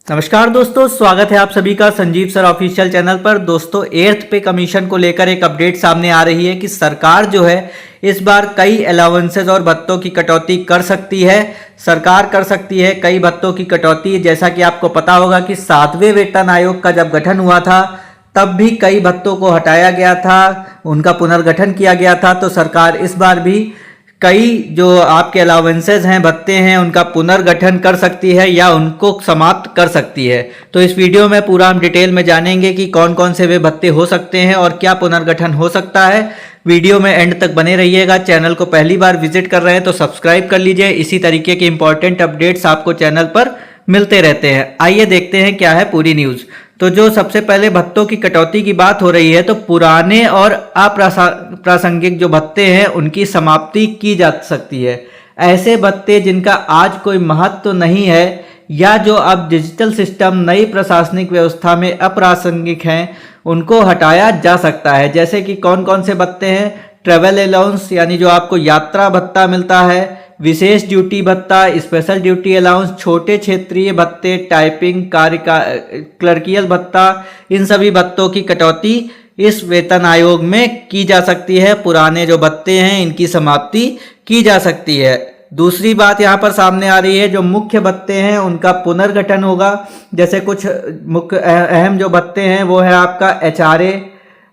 नमस्कार दोस्तों, स्वागत है आप सभी का संजीव सर ऑफिशियल चैनल पर। दोस्तों 8th पे कमीशन को लेकर एक अपडेट सामने आ रही है कि सरकार जो है इस बार कई अलाउंसेज और भत्तों की कटौती कर सकती है। सरकार कर सकती है कई भत्तों की कटौती। जैसा कि आपको पता होगा कि 7वें वेतन आयोग का जब गठन हुआ था तब भी कई भत्तों को हटाया गया था, उनका पुनर्गठन किया गया था। तो सरकार इस बार भी कई जो आपके अलाउंसेज हैं, भत्ते हैं, उनका पुनर्गठन कर सकती है या उनको समाप्त कर सकती है। तो इस वीडियो में पूरा हम डिटेल में जानेंगे कि कौन कौन से वे भत्ते हो सकते हैं और क्या पुनर्गठन हो सकता है। वीडियो में एंड तक बने रहिएगा। चैनल को पहली बार विजिट कर रहे हैं तो सब्सक्राइब कर लीजिए। इसी तरीके के इंपॉर्टेंट अपडेट्स आपको चैनल पर मिलते रहते हैं। आइए देखते हैं क्या है पूरी न्यूज़। तो जो सबसे पहले भत्तों की कटौती की बात हो रही है, तो पुराने और अप्रासंगिक जो भत्ते हैं उनकी समाप्ति की जा सकती है। ऐसे भत्ते जिनका आज कोई महत्व नहीं है या जो अब डिजिटल सिस्टम नई प्रशासनिक व्यवस्था में अप्रासंगिक हैं, उनको हटाया जा सकता है। जैसे कि कौन कौन से भत्ते हैं? ट्रेवल अलाउंस यानी जो आपको यात्रा भत्ता मिलता है, विशेष ड्यूटी भत्ता, स्पेशल ड्यूटी अलाउंस, छोटे क्षेत्रीय भत्ते, टाइपिंग कार्य का क्लर्कियल भत्ता, इन सभी भत्तों की कटौती इस वेतन आयोग में की जा सकती है। पुराने जो भत्ते हैं इनकी समाप्ति की जा सकती है। दूसरी बात यहाँ पर सामने आ रही है, जो मुख्य भत्ते हैं उनका पुनर्गठन होगा। जैसे कुछ मुख्य अहम जो भत्ते हैं वो है आपका HRA,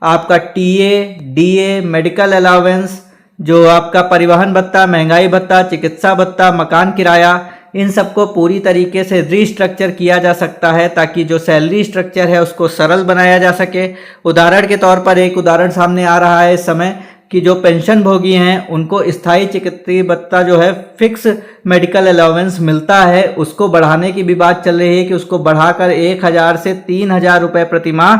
आपका TA, DA, मेडिकल अलाउंस, जो आपका परिवहन भत्ता, महंगाई भत्ता, चिकित्सा भत्ता, मकान किराया, इन सबको पूरी तरीके से रीस्ट्रक्चर किया जा सकता है ताकि जो सैलरी स्ट्रक्चर है उसको सरल बनाया जा सके। उदाहरण के तौर पर एक उदाहरण सामने आ रहा है इस समय कि जो पेंशन भोगी हैं उनको स्थायी चिकित्सीय भत्ता जो है फिक्स मेडिकल अलाउंस मिलता है, उसको बढ़ाने की भी बात चल रही है कि उसको बढ़ाकर 1000 से 3000 रुपये प्रतिमाह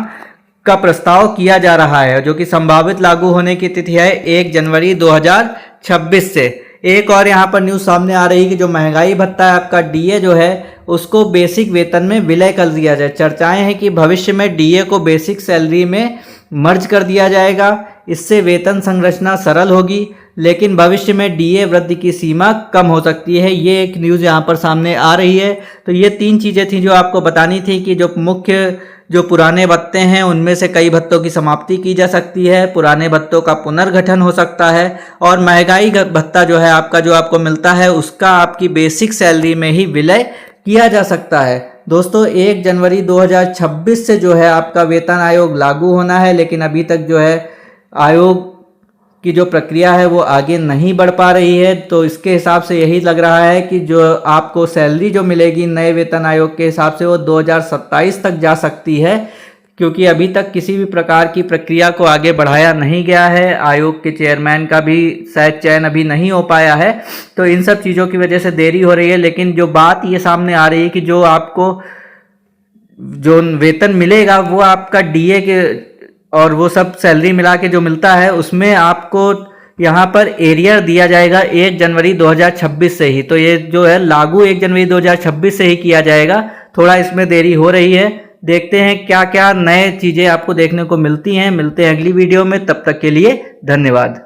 का प्रस्ताव किया जा रहा है, जो कि संभावित लागू होने की तिथि है 1 जनवरी 2026 से। एक और यहाँ पर न्यूज़ सामने आ रही है कि जो महंगाई भत्ता है आपका DA जो है उसको बेसिक वेतन में विलय कर दिया जाए। चर्चाएं हैं कि भविष्य में DA को बेसिक सैलरी में मर्ज कर दिया जाएगा। इससे वेतन संरचना सरल होगी, लेकिन भविष्य में DA वृद्धि की सीमा कम हो सकती है। ये एक न्यूज़ यहाँ पर सामने आ रही है। तो ये 3 चीज़ें थी जो आपको बतानी थी कि जो मुख्य जो पुराने भत्ते हैं उनमें से कई भत्तों की समाप्ति की जा सकती है, पुराने भत्तों का पुनर्गठन हो सकता है और महंगाई भत्ता जो है आपका जो आपको मिलता है उसका आपकी बेसिक सैलरी में ही विलय किया जा सकता है। दोस्तों 1 जनवरी 2026 से जो है आपका वेतन आयोग लागू होना है, लेकिन अभी तक जो है आयोग की जो प्रक्रिया है वो आगे नहीं बढ़ पा रही है। तो इसके हिसाब से यही लग रहा है कि जो आपको सैलरी जो मिलेगी नए वेतन आयोग के हिसाब से वो 2027 तक जा सकती है, क्योंकि अभी तक किसी भी प्रकार की प्रक्रिया को आगे बढ़ाया नहीं गया है। आयोग के चेयरमैन का भी शायद चयन अभी नहीं हो पाया है। तो इन सब चीज़ों की वजह से देरी हो रही है। लेकिन जो बात ये सामने आ रही है कि जो आपको जो वेतन मिलेगा वो आपका DA के और वो सब सैलरी मिला के जो मिलता है उसमें आपको यहाँ पर एरियर दिया जाएगा 1 जनवरी 2026 से ही। तो ये जो है लागू 1 जनवरी 2026 से ही किया जाएगा। थोड़ा इसमें देरी हो रही है। देखते हैं क्या क्या नए चीज़ें आपको देखने को मिलती हैं। मिलते हैं अगली वीडियो में, तब तक के लिए धन्यवाद।